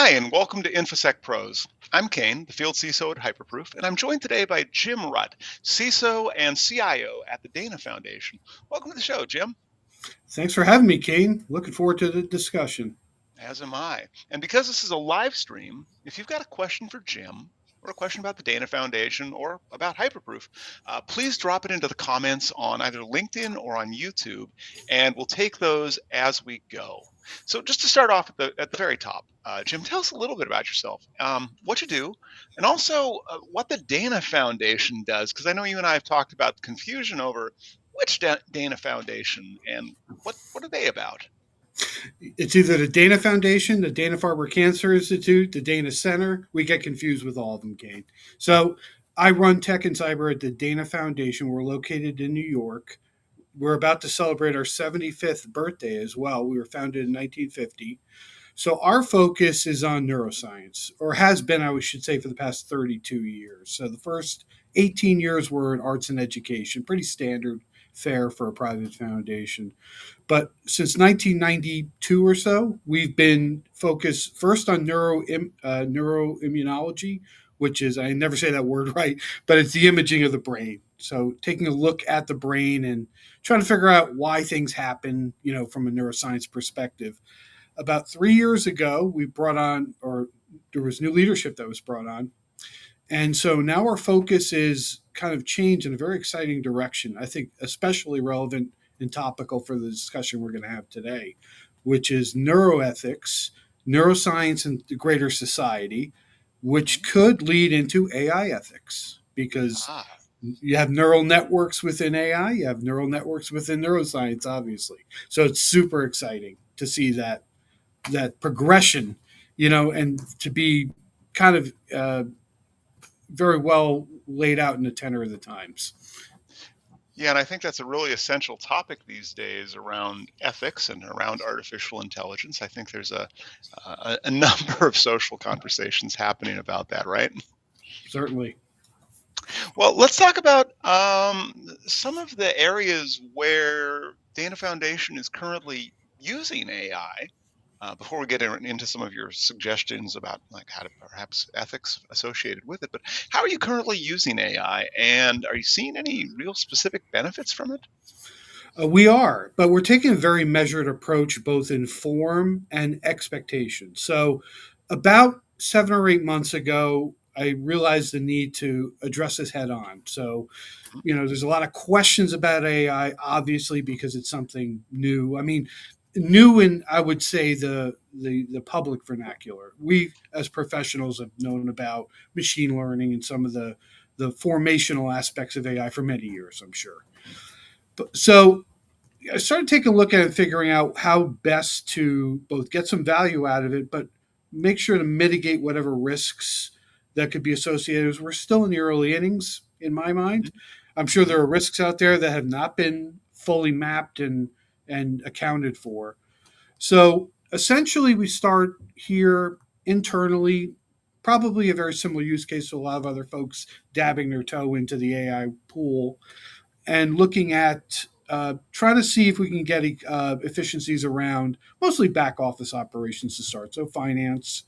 Hi, and welcome to InfoSec Pros. I'm Kayne, the field CISO at Hyperproof, and I'm joined today by Jim Rutt, CISO and CIO at the Dana Foundation. Welcome to the show, Jim. Thanks for having me, Kane. Looking forward to the discussion. As am I. And because this is a live stream, if you've got a question for Jim, or a question about the Dana Foundation, or about Hyperproof, please drop it into the comments on either LinkedIn or on YouTube, and we'll take those as we go. So just to start off at the very top, Jim, tell us a little bit about yourself, what you do, and also what the Dana Foundation does, because I know you and I have talked about the confusion over which Dana Foundation and what are they about? It's either the Dana Foundation, the Dana-Farber Cancer Institute, the Dana Center. We get confused with all of them, Kane. So I run tech and cyber at the Dana Foundation. We're located in New York. We're about to celebrate our 75th birthday as well. We were founded in 1950. So our focus is on neuroscience, or has been, I should say, for the past 32 years. So the first 18 years were in arts and education, pretty standard fare for a private foundation. But since 1992 or so, we've been focused first on neuroimmunology, which is, I never say that word right, but it's the imaging of the brain. So taking a look at the brain and trying to figure out why things happen, from a neuroscience perspective. About 3 years ago, we brought on, or there was new leadership that was brought on. And so now our focus is kind of changed in a very exciting direction. I think especially relevant and topical for the discussion we're going to have today, which is neuroethics, neuroscience, and the greater society, which could lead into AI ethics because you have neural networks within AI, you have neural networks within neuroscience, obviously. So it's super exciting to see that progression, and to be kind of very well laid out in the tenor of the times. Yeah, and I think that's a really essential topic these days around ethics and around artificial intelligence. I think there's a number of social conversations happening about that, right? Certainly. Well, let's talk about some of the areas where Dana Foundation is currently using AI. Before we get into some of your suggestions about like how to perhaps ethics associated with it, but how are you currently using AI, and are you seeing any real specific benefits from it? We are, but we're taking a very measured approach, both in form and expectation. So, about 7 or 8 months ago, I realized the need to address this head on. So, there's a lot of questions about AI, obviously, because it's something new. I mean, new in, I would say, the public vernacular. We as professionals have known about machine learning and some of the formational aspects of AI for many years, I'm sure. But so I started taking a look at it and figuring out how best to both get some value out of it, but make sure to mitigate whatever risks that could be associated. We're still in the early innings, in my mind. I'm sure there are risks out there that have not been fully mapped and accounted for. So essentially, we start here internally, probably a very similar use case to a lot of other folks dabbing their toe into the AI pool and looking at trying to see if we can get efficiencies around mostly back office operations to start. So finance,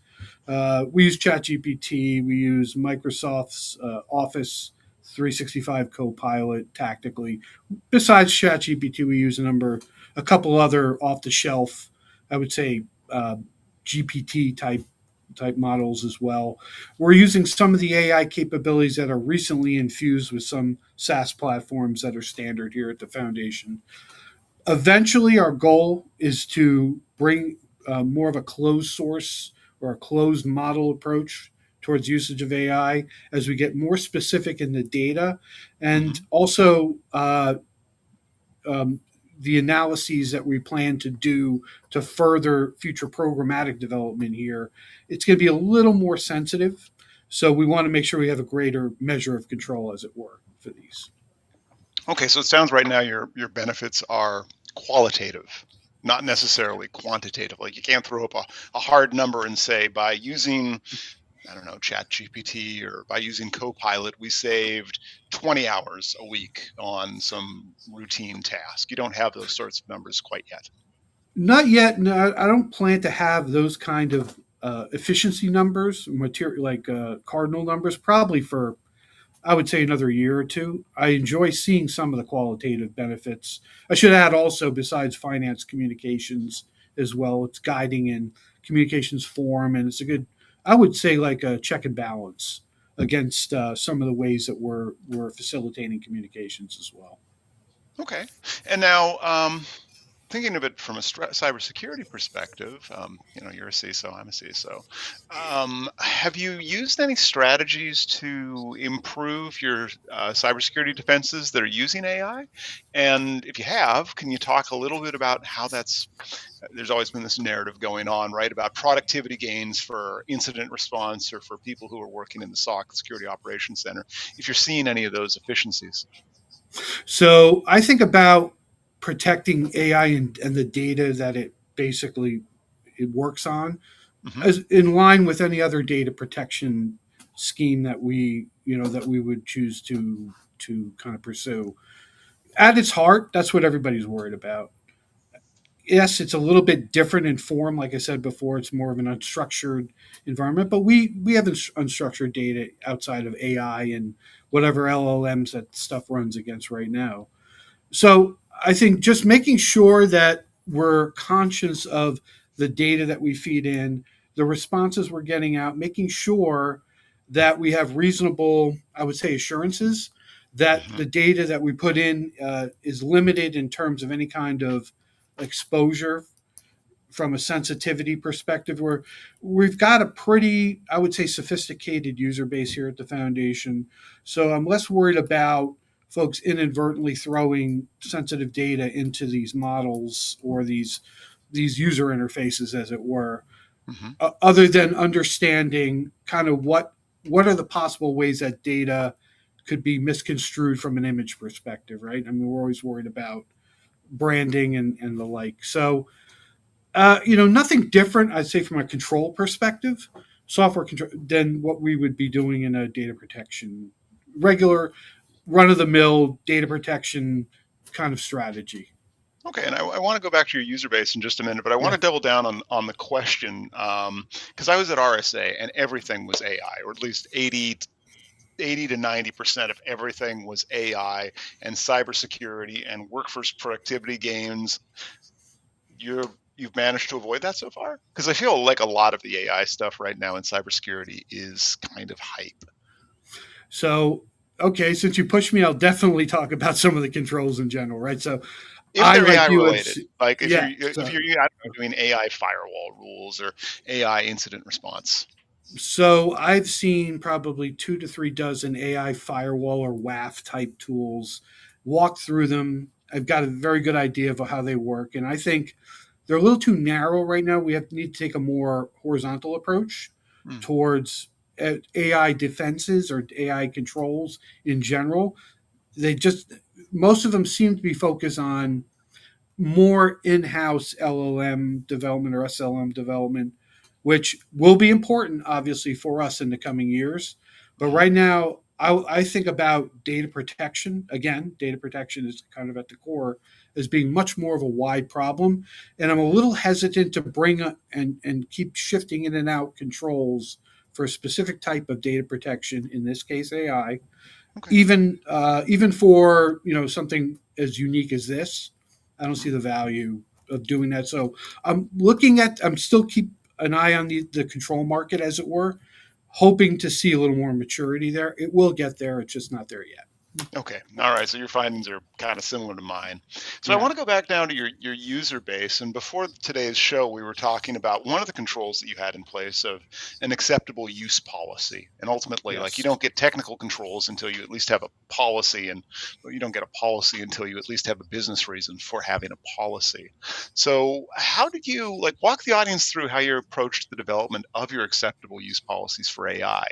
we use ChatGPT, we use Microsoft's Office 365 Copilot tactically. Besides ChatGPT, we use a couple other off the shelf, I would say, GPT type models as well. We're using some of the AI capabilities that are recently infused with some SaaS platforms that are standard here at the foundation. Eventually, our goal is to bring more of a closed source or a closed model approach towards usage of AI as we get more specific in the data, and also the analyses that we plan to do to further future programmatic development here. It's going to be a little more sensitive, so we want to make sure we have a greater measure of control, as it were, for these. Okay, so it sounds right now your benefits are qualitative, not necessarily quantitative. Like you can't throw up a hard number and say by using, I don't know, ChatGPT or by using Copilot, we saved 20 hours a week on some routine task. You don't have those sorts of numbers quite yet. Not yet. No, I don't plan to have those kind of efficiency numbers, material like cardinal numbers, probably for I would say another year or two. I enjoy seeing some of the qualitative benefits. I should add also, besides finance communications as well, it's guiding in communications form, and it's a good, I would say, like a check and balance against some of the ways that we're facilitating communications as well. Okay. And now, thinking of it from a cybersecurity perspective, you're a CISO, I'm a CISO. Have you used any strategies to improve your cybersecurity defenses that are using AI? And if you have, can you talk a little bit about how there's always been this narrative going on, right, about productivity gains for incident response or for people who are working in the SOC, Security Operations Center, if you're seeing any of those efficiencies? So I think about protecting AI and the data that it basically it works on Hmm. as in line with any other data protection scheme that we would choose to kind of pursue. At its heart, that's what everybody's worried about. Yes, it's a little bit different in form. Like I said before, it's more of an unstructured environment, but we have unstructured data outside of AI and whatever LLMs that stuff runs against right now. So I think just making sure that we're conscious of the data that we feed in, the responses we're getting out, making sure that we have reasonable, I would say, assurances that Hmm. the data that we put in is limited in terms of any kind of exposure from a sensitivity perspective, where we've got a pretty, I would say, sophisticated user base here at the foundation. So I'm less worried about folks inadvertently throwing sensitive data into these models or these user interfaces, as it were, Hmm. other than understanding kind of what are the possible ways that data could be misconstrued from an image perspective, right? I mean, we're always worried about branding and the like. So nothing different, I'd say, from a control perspective, software control, than what we would be doing in a data protection, regular run of the mill data protection kind of strategy. Okay, and I want to go back to your user base in just a minute, but I want Yeah. to double down on the question because I was at RSA and everything was AI, or at least 80 to 90% of everything was AI and cybersecurity and workforce productivity gains. You've managed to avoid that so far? Because I feel like a lot of the AI stuff right now in cybersecurity is kind of hype. So, okay, since you pushed me, I'll definitely talk about some of the controls in general, right? So, If I, they're AI like you, have, related, like if you're yeah. if So, you're I don't know, doing AI firewall rules or AI incident response. So I've seen probably 2 to 3 dozen AI firewall or WAF type tools, walk through them. I've got a very good idea of how they work, and I think they're a little too narrow right now. We need to take a more horizontal approach Hmm. towards AI defenses or AI controls in general. They just Most of them seem to be focused on more in-house LLM development or SLM development, which will be important, obviously, for us in the coming years. But Hmm. right now, I think about data protection. Again, data protection is kind of at the core as being much more of a wide problem, and I'm a Hmm. little hesitant to bring and keep shifting in and out controls for a specific type of data protection. In this case, AI, Okay. even for something as unique as this, I don't Hmm. see the value of doing that. So I'm still keep an eye on the control market, as it were, hoping to see a little more maturity there. It will get there. It's just not there yet. Okay. All right. So your findings are kind of similar to mine. So I Yeah. want to go back down to your user base. And before today's show, we were talking about one of the controls that you had in place of an acceptable use policy. And ultimately, like you Yes. don't get technical controls until you at least have a policy, and well, you don't get a policy until you at least have a business reason for having a policy. So how did you like walk the audience through how you approached the development of your acceptable use policies for AI?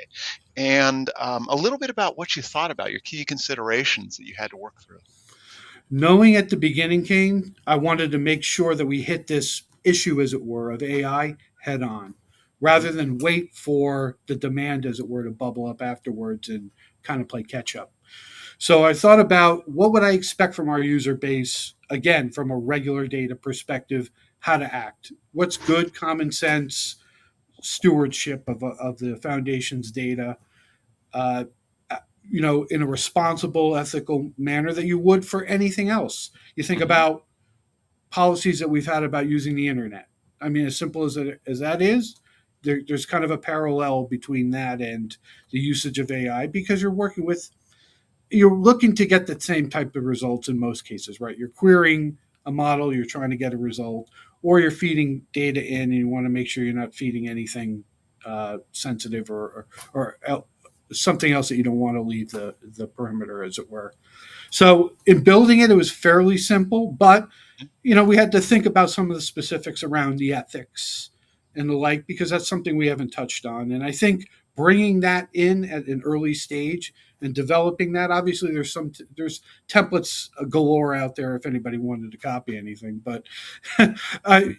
And a little bit about what you thought about your key considerations that you had to work through. Knowing at the beginning, Kane, I wanted to make sure that we hit this issue, as it were, of AI head on, Hmm. rather than wait for the demand, as it were, to bubble up afterwards and kind of play catch up. So I thought about what would I expect from our user base, again, from a regular data perspective, how to act. What's good common sense, stewardship of the foundation's data, uh, in a responsible, ethical manner that you would for anything else. You think Hmm. about policies that we've had about using the internet. I mean, as simple as that is, there's kind of a parallel between that and the usage of AI, because you're looking to get the same type of results in most cases, right? You're querying a model, you're trying to get a result, or you're feeding data in, and you want to make sure you're not feeding anything sensitive or something else that you don't want to leave the perimeter, as it were. So in building it, it was fairly simple, but we had to think about some of the specifics around the ethics and the like, because that's something we haven't touched on. And I think bringing that in at an early stage and developing that, obviously there's templates galore out there if anybody wanted to copy anything, but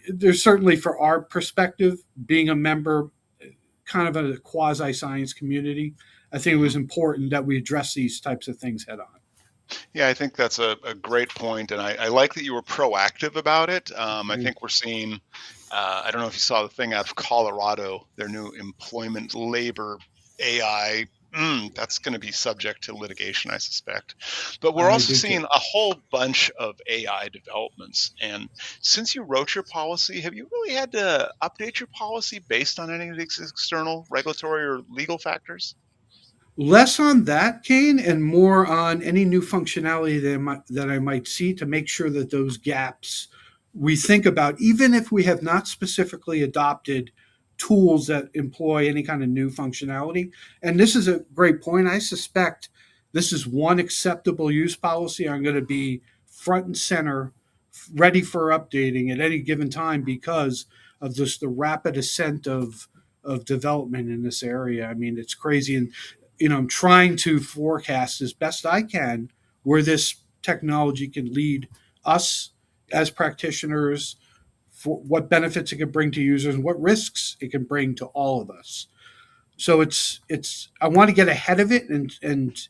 there's certainly, for our perspective, being a member, kind of a quasi science community, I think it Hmm. was important that we address these types of things head on. Yeah, I think that's a great point, and I like that you were proactive about it. I Mm. think we're seeing. I don't know if you saw the thing out of Colorado, their new employment labor AI. That's going to be subject to litigation, I suspect. But we're I also did seeing too. a whole bunch of AI developments. And since you wrote your policy, have you really had to update your policy based on any of these external regulatory or legal factors? Less on that, Kane, and more on any new functionality that I might see, to make sure that those gaps we think about, even if we have not specifically adopted tools that employ any kind of new functionality. And this is a great point. I suspect this is one acceptable use policy I'm going to be front and center, ready for updating at any given time, because of just the rapid ascent of development in this area. I mean, it's crazy. And I'm trying to forecast as best I can where this technology can lead us as practitioners, for what benefits it can bring to users and what risks it can bring to all of us. So it's I want to get ahead of it, and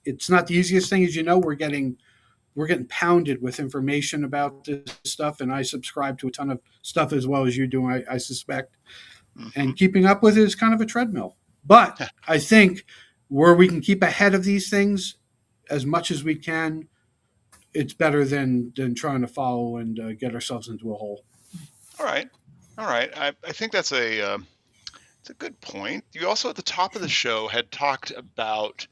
it's not the easiest thing. As you know, we're getting pounded with information about this stuff, and I subscribe to a ton of stuff as well as you do, I suspect, Hmm. and keeping up with it is kind of a treadmill. But I think where we can keep ahead of these things as much as we can, it's better than trying to follow and get ourselves into a hole. All right. All right. I think that's it's a good point. You also, at the top of the show, had talked about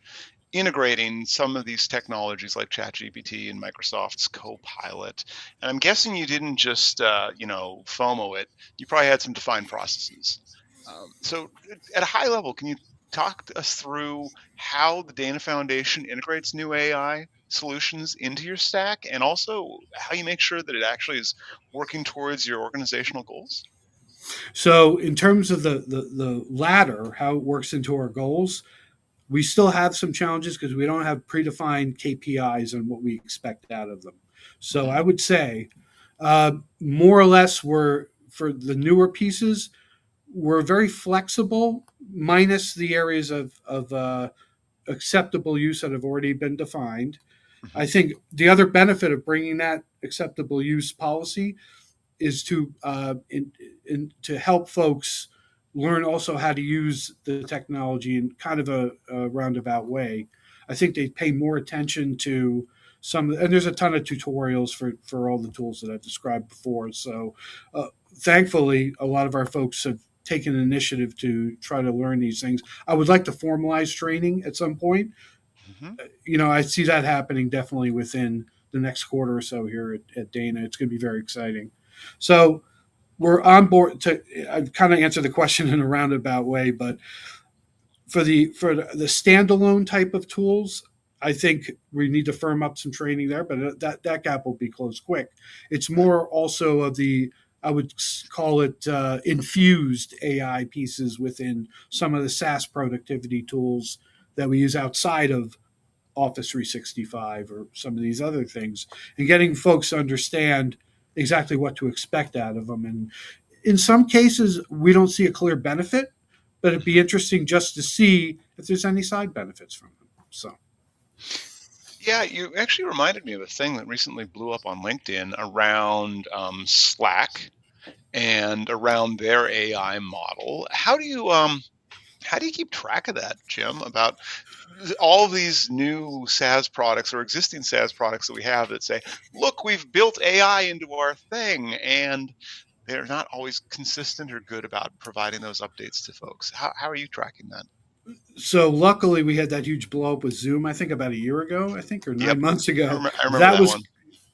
integrating some of these technologies like ChatGPT and Microsoft's Copilot. And I'm guessing you didn't just, FOMO it. You probably had some defined processes. So, at a high level, can you talk us through how the Dana Foundation integrates new AI solutions into your stack, and also how you make sure that it actually is working towards your organizational goals? So in terms of the latter, how it works into our goals, we still have some challenges because we don't have predefined KPIs on what we expect out of them. So Hmm. I would say, more or less, we're for the newer pieces, we're very flexible, minus the areas of acceptable use that have already been defined. Hmm. I think the other benefit of bringing that acceptable use policy is to help folks learn also how to use the technology in kind of a roundabout way. I think they pay more attention to and there's a ton of tutorials for all the tools that I've described before. So, thankfully, a lot of our folks have taken initiative to try to learn these things. I would like to formalize training at some point. Hmm. I see that happening definitely within the next quarter or so here at Dana. It's going to be very exciting. So we're on board to. I've kind of answered the question in a roundabout way, but for the standalone type of tools, I think we need to firm up some training there, but that gap will be closed quick. It's Right. more also of the, I would call it, infused AI pieces within some of the SaaS productivity tools that we use outside of Office 365 or some of these other things, and getting folks to understand exactly what to expect out of them. And in some cases, we don't see a clear benefit, but it'd be Mhm. interesting just to see if there's any side benefits from them. So, Yeah, you actually reminded me of a thing that recently blew up on LinkedIn around Slack. and around their AI model. How do you keep track of that, Jim? About all of these new SaaS products or existing SaaS products that we have that say, "Look, we've built AI into our thing," and they're not always consistent or good about providing those updates to folks. How are you tracking that? So luckily we had that huge blow up with Zoom, I think about a year ago, I think, or Yep, 9 months ago. I remember That that was one.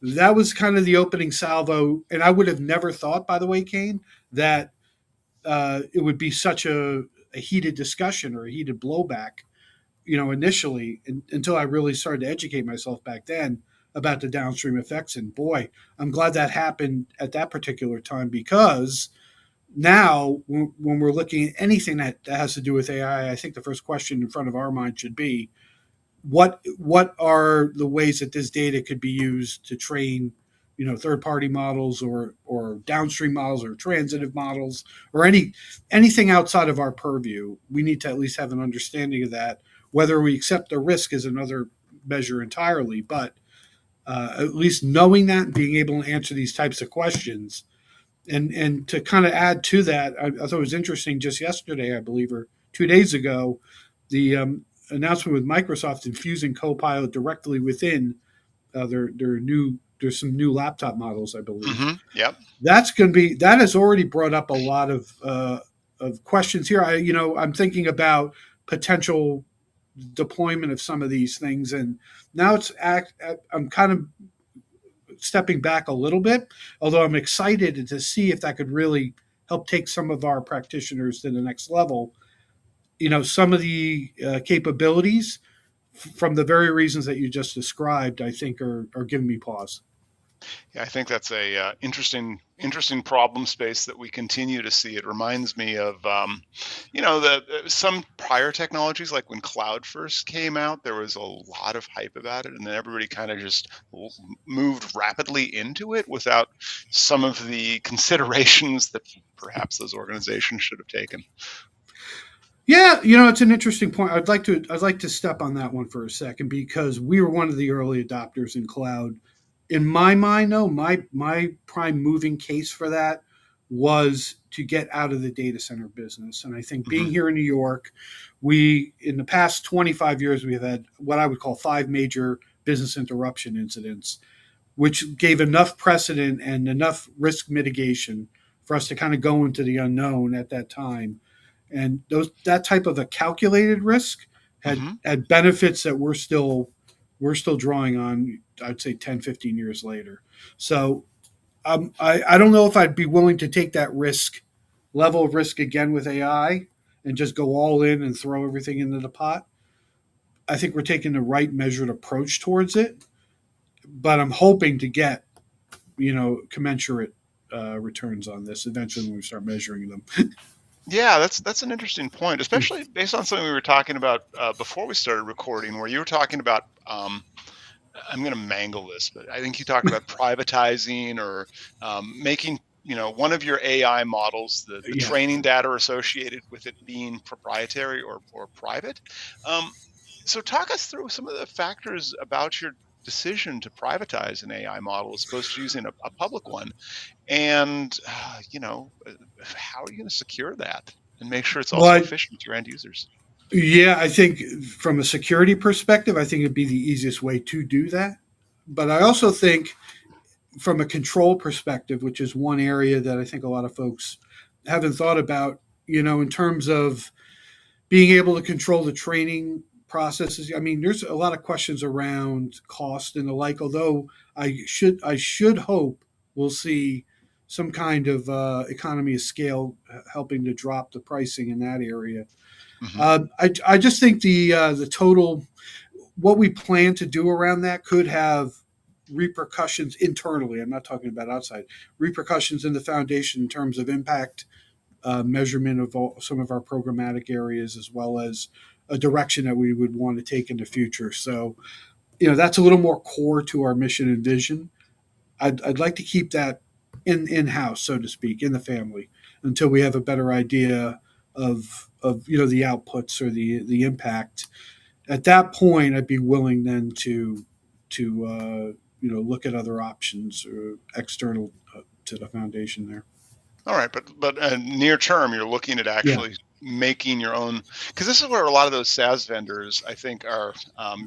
that was kind of the opening salvo. And I would have never thought, by the way, Kane, that it would be such a heated discussion or a heated blowback, initially, until I really started to educate myself back then about the downstream effects. And boy, I'm glad that happened at that particular time, because now when we're looking at anything that has to do with AI, I think the first question in front of our mind should be what are the ways that this data could be used to train third party models or downstream models or transitive models or anything outside of our purview. We need to at least have an understanding of that. Whether we accept the risk is another measure entirely, but at least knowing that and being able to answer these types of questions. And to kind of add to that, I thought it was interesting just yesterday, I believe, or 2 days ago, the announcement with Microsoft infusing Copilot directly within their new. There's some new laptop models, I believe. Yep. That has already brought up a lot of questions here. I'm thinking about potential deployment of some of these things, and now I'm kind of stepping back a little bit, although I'm excited to see if that could really help take some of our practitioners to the next level. Some of the capabilities from the very reasons that you just described, I think are giving me pause. Yeah, I think that's a interesting problem space that we continue to see. It reminds me of, the some prior technologies, like when cloud first came out, there was a lot of hype about it, and then everybody kind of just moved rapidly into it without some of the considerations that perhaps those organizations should have taken. Yeah, it's an interesting point. I'd like to step on that one for a second, because we were one of the early adopters in cloud. In my mind, though, my prime moving case for that was to get out of the data center business. And I think being Hmm. here in New York, we in the past 25 years we have had what I would call five major business interruption incidents, which gave enough precedent and enough risk mitigation for us to kind of go into the unknown at that time. And that type of a calculated risk Hmm. had benefits that we're still drawing on, I'd say 10, 15 years later. So I don't know if I'd be willing to take that level of risk again with AI and just go all in and throw everything into the pot. I think we're taking the right measured approach towards it, but I'm hoping to get commensurate returns on this eventually when we start measuring them. Yeah, that's an interesting point, especially based on something we were talking about before we started recording, where you were talking about. I'm going to mangle this, but I think you talked about privatizing or making one of your AI models, the Yeah. training data associated with it being proprietary or private. Um, so talk us through some of the factors about your decision to privatize an AI model as opposed to using a public one, and how are you going to secure that and make sure it's also Well, efficient to your end users? yeah, I think from a security perspective, I think it'd be the easiest way to do that. But I also think from a control perspective, which is one area that I think a lot of folks haven't thought about, in terms of being able to control the training processes. I mean, there's a lot of questions around cost and the like. Although I should hope we'll see some kind of economy of scale helping to drop the pricing in that area. Hmm. I just think the total what we plan to do around that could have repercussions internally. I'm not talking about outside repercussions in the foundation in terms of impact measurement of some of our programmatic areas, as well as a direction that we would want to take in the future. So, that's a little more core to our mission and vision. I'd like to keep that in house, so to speak, in the family, until we have a better idea of the outputs or the impact. At that point, I'd be willing then to look at other options or external to the foundation there. All right, but near term, you're looking at Yeah. actually making your own, because this is where a lot of those SaaS vendors, I think, are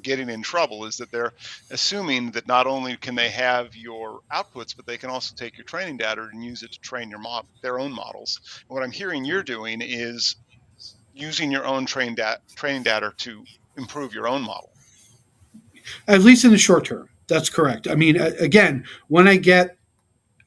getting in trouble, is that they're assuming that not only can they have your outputs, but they can also take your training data and use it to train their own models. And what I'm hearing you're doing is using your own training data to improve your own model. At least in the short term. That's correct. I mean, again, when I get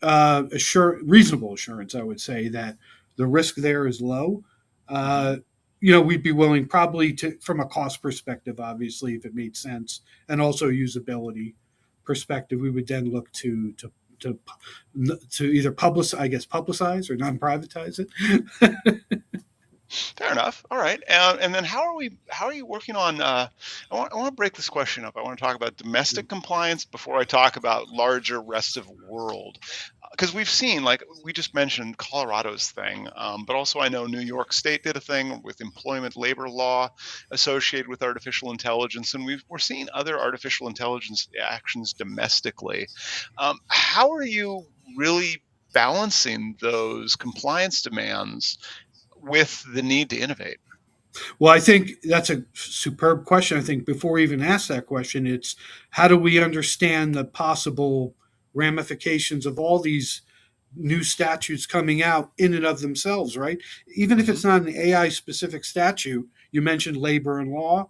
reasonable assurance, I would say that the risk there is low. Hmm. Uh, we'd be willing probably to, from a cost perspective, obviously, if it made sense, and also usability perspective, we would then look to to either publicize or non-privatize it. Fair enough. All right. And then how are you working on, I want to break this question up. I want to talk about domestic compliance before I talk about larger rest of world. Because we've seen, like we just mentioned, Colorado's thing, but also I know New York State did a thing with employment labor law associated with artificial intelligence, and we're seeing other artificial intelligence actions domestically. How are you really balancing those compliance demands with the need to innovate? Well, I think that's a superb question. I think before we even ask that question, it's how do we understand the possible ramifications of all these new statutes coming out in and of themselves, right? Even if Hmm. it's not an AI specific statute, you mentioned labor and law,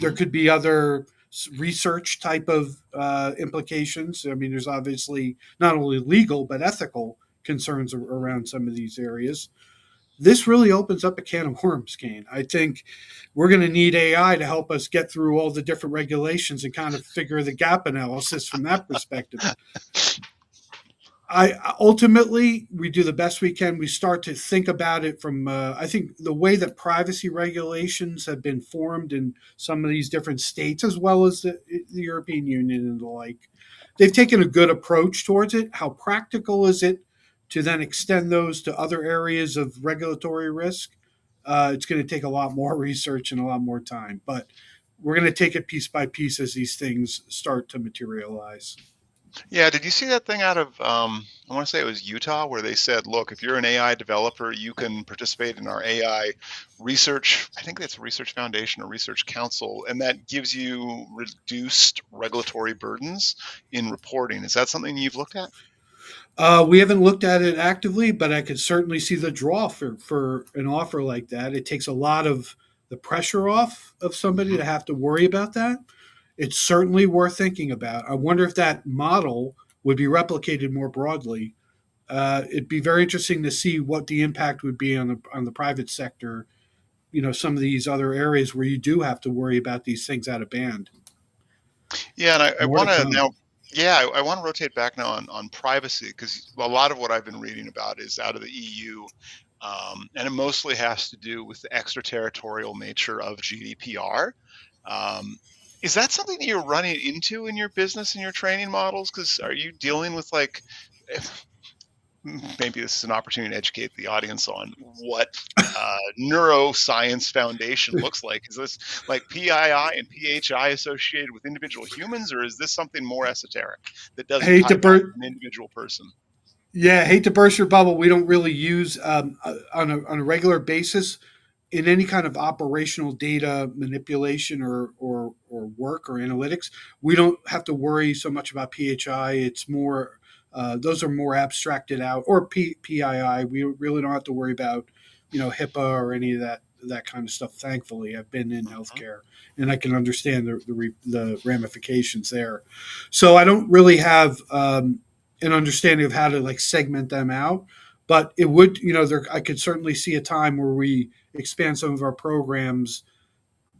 there Hmm. could be other research type of implications. I mean, there's obviously not only legal but ethical concerns around some of these areas. This really opens up a can of worms, Kane. I think we're going to need AI to help us get through all the different regulations and kind of figure the gap analysis from that perspective. I ultimately we do the best we can. We start to think about it from I think the way that privacy regulations have been formed in some of these different states, as well as the European Union and the like. They've taken a good approach towards it. How practical is it to then extend those to other areas of regulatory risk? It's going to take a lot more research and a lot more time, but we're going to take it piece by piece as these things start to materialize. Yeah, did you see that thing out of, I want to say it was Utah, where they said, look, if you're an AI developer, you can participate in our AI research. I think that's a research foundation or research council, and that gives you reduced regulatory burdens in reporting. Is that something you've looked at? We haven't looked at it actively, but I could certainly see the draw for an offer like that. It takes a lot of the pressure off of somebody Hmm. to have to worry about that. It's certainly worth thinking about. I wonder if that model would be replicated more broadly. It'd be very interesting to see what the impact would be on the private sector. Some of these other areas where you do have to worry about these things out of band. Yeah, and I More to want to come. now, yeah, I want to rotate back now on privacy, because a lot of what I've been reading about is out of the EU, and it mostly has to do with the extraterritorial nature of GDPR. Um, is that something that you're running into in your business and your training models? Because are you dealing with, like, maybe this is an opportunity to educate the audience on what neuroscience foundation looks like. Is this like PII and PHI associated with individual humans, or is this something more esoteric that doesn't Hate tie to back burst. to an individual person? Yeah, hate to burst your bubble. We don't really use on a regular basis in any kind of operational data manipulation or work or analytics. We don't have to worry so much about PHI. It's more those are more abstracted out, or PII. We really don't have to worry about HIPAA or any of that kind of stuff. Thankfully, I've been in Mhm. healthcare and I can understand the ramifications there. So I don't really have an understanding of how to like segment them out. But it would, I could certainly see a time where we expand some of our programs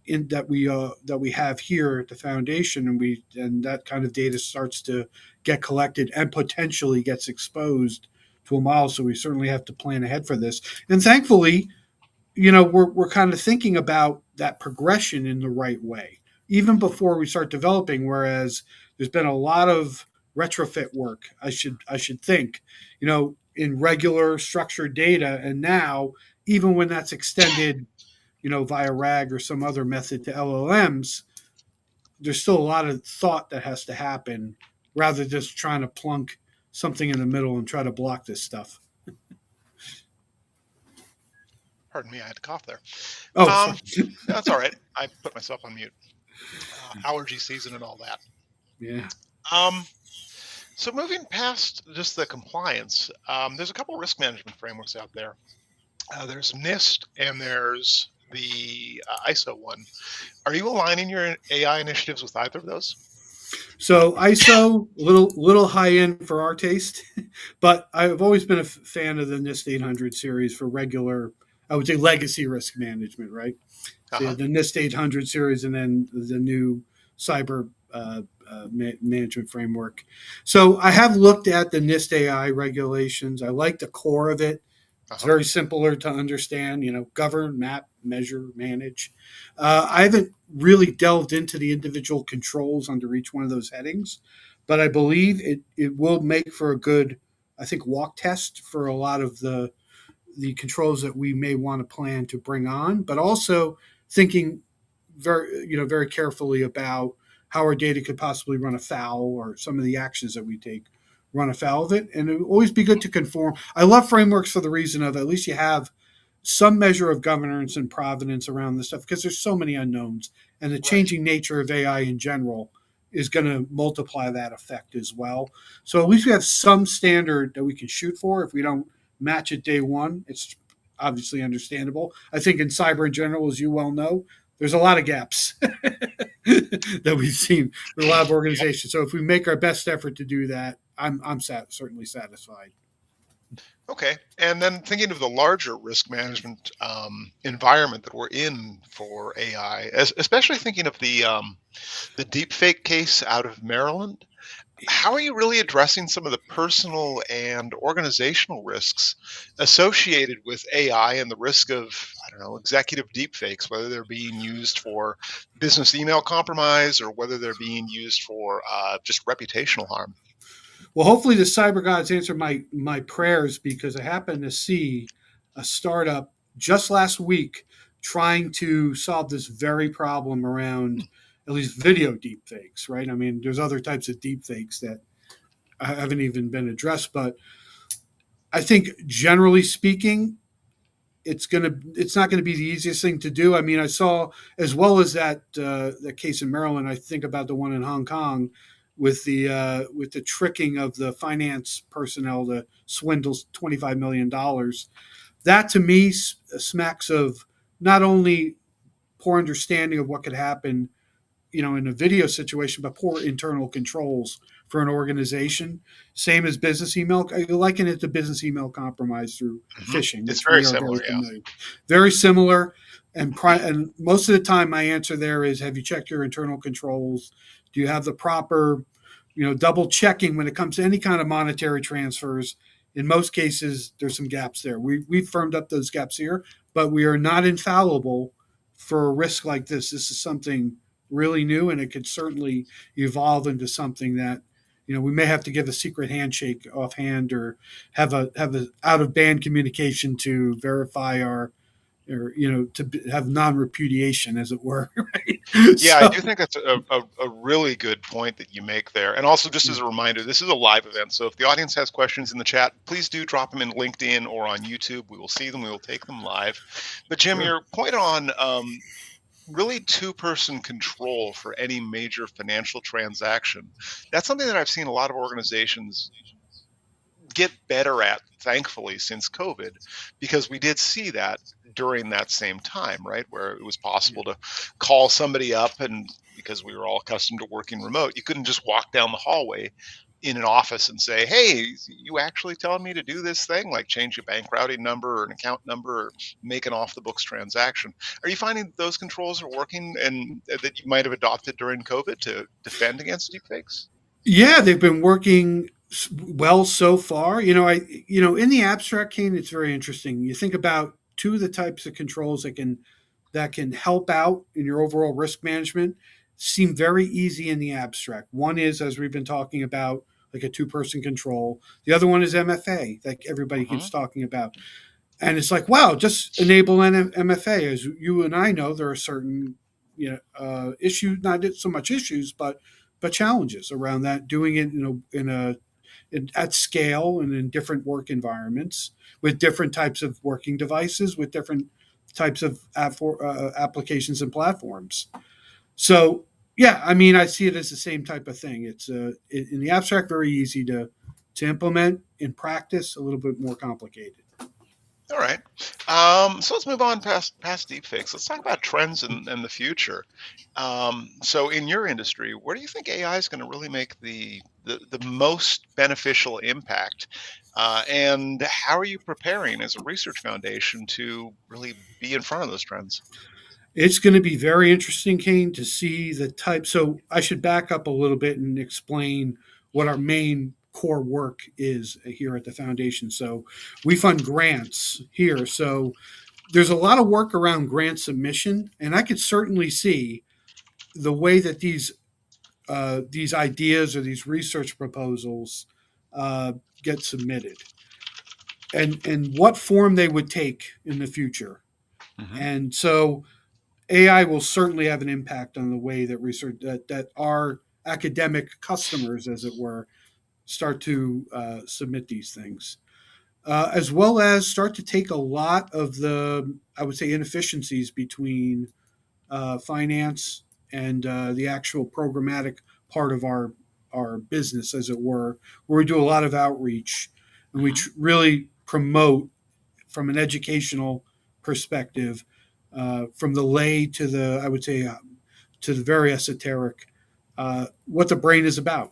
in that we have here at the foundation, and that kind of data starts to get collected and potentially gets exposed to a model. So we certainly have to plan ahead for this. And thankfully, we're kind of thinking about that progression in the right way, even before we start developing. Whereas there's been a lot of retrofit work, I should think, in regular structured data, and now even when that's extended, via RAG or some other method to LLMs, there's still a lot of thought that has to happen rather than just trying to plunk something in the middle and try to block this stuff. Pardon me, I had to cough there. Oh, Um, sorry. that's all right. I put myself on mute. Allergy season and all that. Yeah. Um, so moving past just the compliance, there's a couple risk management frameworks out there. There's NIST and there's the ISO one. Are you aligning your AI initiatives with either of those? So ISO, little high end for our taste, but I've always been a fan of the NIST 800 series for regular, I would say legacy risk management, right? Uh So huh. the NIST 800 series, and then the new cyber management framework. So I have looked at the NIST AI regulations. I like the core of it. Uh It's huh. very simpler to understand. Govern, map, measure, manage. I haven't really delved into the individual controls under each one of those headings, but I believe it will make for a good, I think, walk test for a lot of the controls that we may want to plan to bring on, but also thinking very carefully about how our data could possibly run afoul, or some of the actions that we take run afoul of it. And it would always be good to conform. I love frameworks for the reason of at least you have some measure of governance and provenance around this stuff, because there's so many unknowns, and the Right. changing nature of AI in general is going to multiply that effect as well. So at least we have some standard that we can shoot for. If we don't match it day one, it's obviously understandable. I think in cyber in general, as you well know, there's a lot of gaps that we've seen with a lot of Yep. organizations. So if we make our best effort to do that, I'm certainly satisfied. Okay. And then thinking of the larger risk management environment that we're in for AI, especially thinking of the deepfake case out of Maryland. How are you really addressing some of the personal and organizational risks associated with AI and the risk of, I don't know, executive deepfakes, whether they're being used for business email compromise or whether they're being used for just reputational harm? Well, hopefully the cyber gods answer my prayers, because I happened to see a startup just last week trying to solve this very problem around at least video deepfakes, right? I mean, there's other types of deepfakes that haven't even been addressed, but I think generally speaking, it's not gonna be the easiest thing to do. I mean, I saw, as well as that case in Maryland. I think about the one in Hong Kong with the tricking of the finance personnel to swindle $25 million. That to me smacks of not only poor understanding of what could happen, in a video situation, but poor internal controls for an organization. Same as business email. I liken it to business email compromise through Hmm. phishing, It's which very we are very similar, yeah. familiar. Very similar, and most of the time, my answer there is: have you checked your internal controls? Do you have the proper, double checking when it comes to any kind of monetary transfers? In most cases, there's some gaps there. We've firmed up those gaps here, but we are not infallible for a risk like this. This is something really new, and it could certainly evolve into something that we may have to give a secret handshake offhand, or have a out of band communication to verify our, or to have non repudiation, as it were. Right? Yeah, I do So think that's a really good point that you make there. And also, just as a reminder, this is a live event. So if the audience has questions in the chat, please do drop them in LinkedIn or on YouTube. We will see them, we will take them live. But Jim, sure. your point on really two-person control for any major financial transaction, that's something that I've seen a lot of organizations get better at, thankfully, since COVID, because we did see that during that same time, right, where it was possible to call somebody up, and because we were all accustomed to working remote, you couldn't just walk down the hallway in an office and say, "Hey, you actually telling me to do this thing, like change a bank routing number or an account number or make an off the books transaction?" Are you finding that those controls are working and that you might have adopted during COVID to defend against deepfakes? Yeah, they've been working well so far. In the abstract, Kane, it's very interesting. You think about two of the types of controls that can help out in your overall risk management, seem very easy in the abstract. One is, as we've been talking about, like a two-person control. The other one is MFA, like everybody Hmm. keeps talking about. And it's like, wow, just enable an MFA. As you and I know, there are certain issues, not so much issues, but challenges around that. Doing it at scale and in different work environments with different types of working devices, with different types of applications and platforms. So yeah, I mean, I see it as the same type of thing. It's in the abstract very easy to implement. In practice, a little bit more complicated. All right. So let's move on past deepfakes. Let's talk about trends in the future. So in your industry, where do you think AI is going to really make the most beneficial impact? And how are you preparing as a research foundation to really be in front of those trends? It's going to be very interesting, Kane, to see the type. So I should back up a little bit and explain what our main core work is here at the foundation. So we fund grants here. So there's a lot of work around grant submission, and I could certainly see the way that these ideas or these research proposals uh, get submitted, and what form they would take in the future. Hmm. And so AI will certainly have an impact on the way that research that our academic customers, as it were, start to submit these things, as well as start to take a lot of the, I would say, inefficiencies between finance and the actual programmatic part of our business, as it were, where we do a lot of outreach and we Hmm. really promote from an educational perspective, from the lay to the, I would say, to the very esoteric, what the brain is about.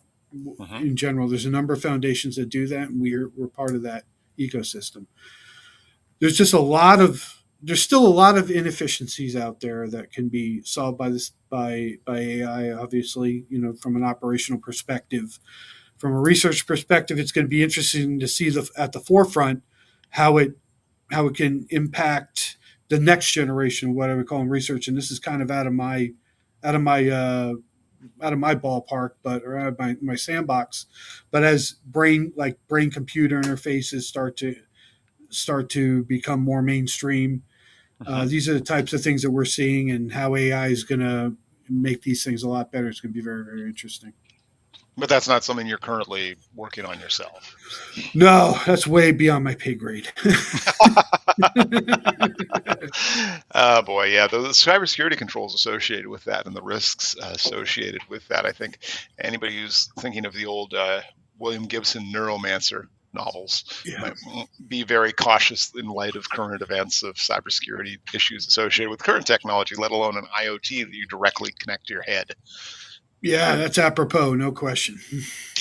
Hmm. In general, there's a number of foundations that do that, and we're part of that ecosystem. There's just a lot of there's still a lot of inefficiencies out there that can be solved by AI. Obviously, from an operational perspective, from a research perspective, it's going to be interesting to see at the forefront how it can impact the next generation, what I would call in research. And this is kind of out of my uh, out of my ballpark, but or out of my sandbox. But as brain computer interfaces start to become more mainstream, Hmm. these are the types of things that we're seeing, and how AI is going to make these things a lot better. It's going to be very, very interesting. But that's not something you're currently working on yourself. No, that's way beyond my pay grade. Oh boy, yeah, the cybersecurity controls associated with that and the risks associated with that. I think anybody who's thinking of the old William Gibson Neuromancer novels Yeah. might be very cautious in light of current events of cybersecurity issues associated with current technology, let alone an IoT that you directly connect to your head. Yeah, that's apropos, no question.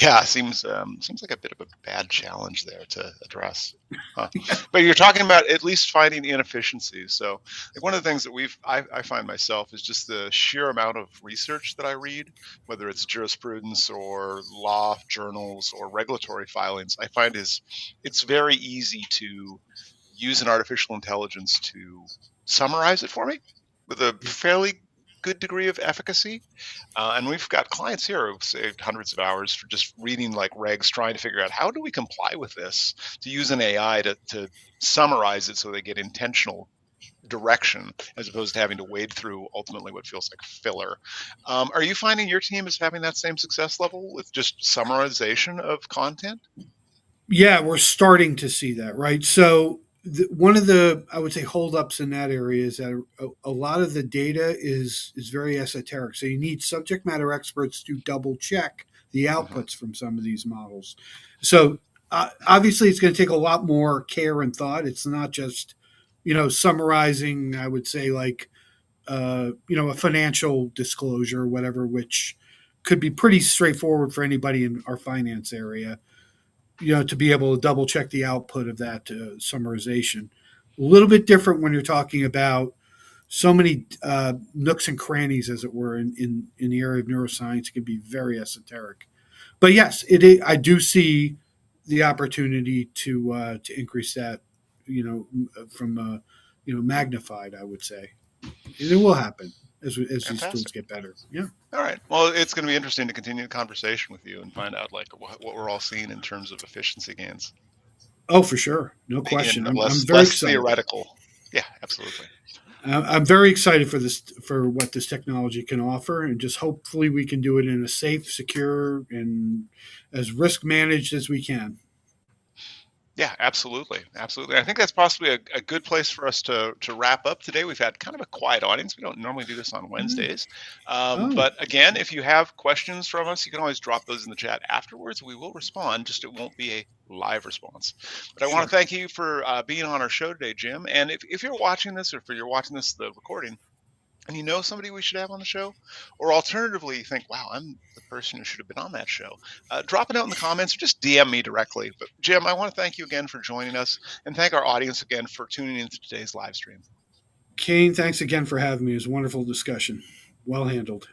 Yeah, seems like a bit of a bad challenge there to address. Huh. But you're talking about at least finding inefficiencies. So, like one of the things that I find myself is just the sheer amount of research that I read, whether it's jurisprudence or law journals or regulatory filings. I find it's very easy to use an artificial intelligence to summarize it for me with a fairly good degree of efficacy. And we've got clients here who've saved hundreds of hours for just reading like regs, trying to figure out how do we comply with this, to use an AI to summarize it so they get intentional direction as opposed to having to wade through ultimately what feels like filler. Are you finding your team is having that same success level with just summarization of content? Yeah, we're starting to see that, right? So one of the, I would say, holdups in that area is that a lot of the data is very esoteric. So you need subject matter experts to double check the Hmm. outputs from some of these models. So obviously, it's going to take a lot more care and thought. It's not just summarizing. I would say like a financial disclosure or whatever, which could be pretty straightforward for anybody in our finance area, to be able to double check the output of that summarization. A little bit different when you're talking about so many nooks and crannies, as it were, in the area of neuroscience. It can be very esoteric. But yes, I do see the opportunity to increase that, from magnified, I would say. And it will happen as these tools Fantastic. get better. Yeah. All right. Well, it's going to be interesting to continue the conversation with you and find out like what we're all seeing in terms of efficiency gains, Oh, for sure, no making it question. I'm less very less excited. theoretical. Yeah, absolutely. I'm very excited for what this technology can offer, and just hopefully we can do it in a safe, secure, and as risk managed as we can. Yeah, absolutely, absolutely. I think that's possibly a good place for us to wrap up today. We've had kind of a quiet audience. We don't normally do this on Mm. Wednesdays, Oh, but again, if you have questions from us, you can always drop those in the chat afterwards. We will respond. Just it won't be a live response. But I want to sure. thank you for being on our show today, Jim. And if you're watching this, or if you're watching this the recording, and you know somebody we should have on the show, or alternatively you think, wow, I'm the person who should have been on that show, drop it out in the comments or just DM me directly. But Jim, I want to thank you again for joining us, and thank our audience again for tuning into today's live stream. Kayne, thanks again for having me. It was a wonderful discussion. Well handled.